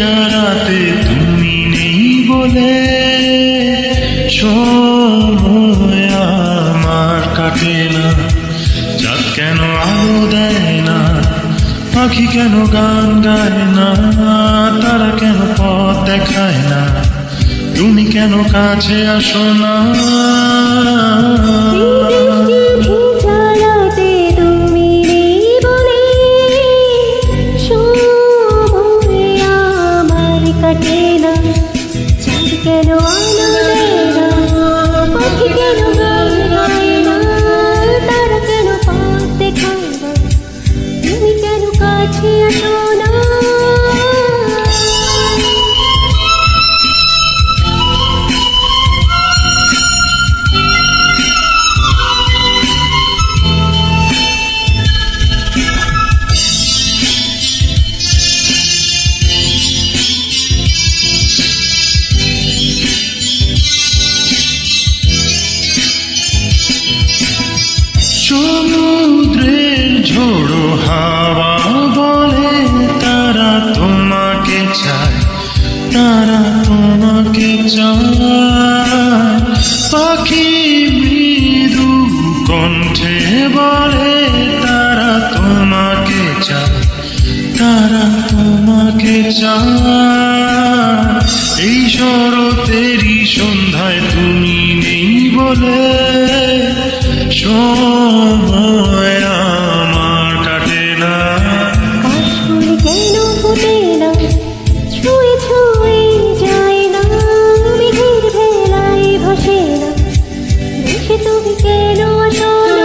ভেজা রাতে তুমি নেই বলে সময় আমার কাটে না। চাঁদ কেন আলো দেয় না, পাখি কেন গান গায় না, তারা কেন পথ দেখায় না, তুমি কেন কাছে আসো না। কেন আলো দেয় না, পাখি কেন গান গায় না, তারা কেন পথ দেখায় না, তুমি কেন কাছে আসো না। সমুদ্রের ঝোড়ো হাওয়া বলে তারা তোমাকে চায়, তারা তোমাকে চায়। পাখি মৃদু কণ্ঠে বলে তারা তোমাকে চায়, তারা তোমাকে চায়। এই শরতেরই সন্ধ্যায় তুমি নেই বলে সময় আমার কাটে না। কাশফুল কেন ফোটে না, ছুঁয়ে ছুঁয়ে যায় না, মেঘের ভেলায় ভাসে না, দেশে তুমি কেন আসো না।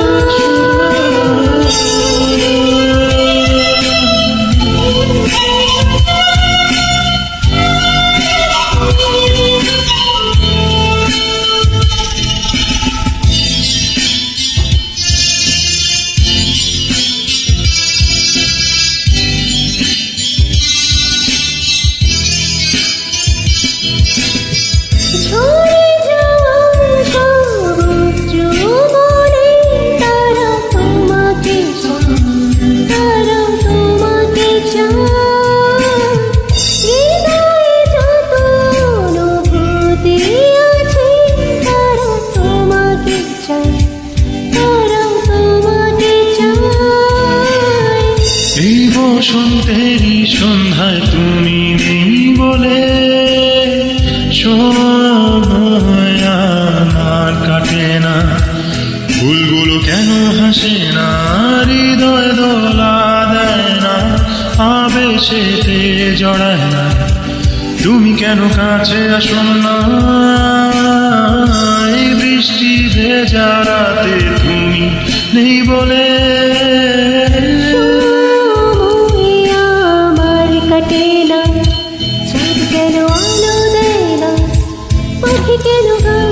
এই বসন্তেরই সন্ধ্যায় তুমি নেই বলে সময় আমার কাটে না। ফুলগুলো কেন হাসে না, হৃদয় দোলা দেয় না, আবেশেতে জড়ায় না, তুমি কেন কাছে আসো না। এই বৃষ্টি ভেজা রাতে তুমি নেই বলে কাটে না। চাঁদ কেন আলো দেয় না, পাখি কেন গান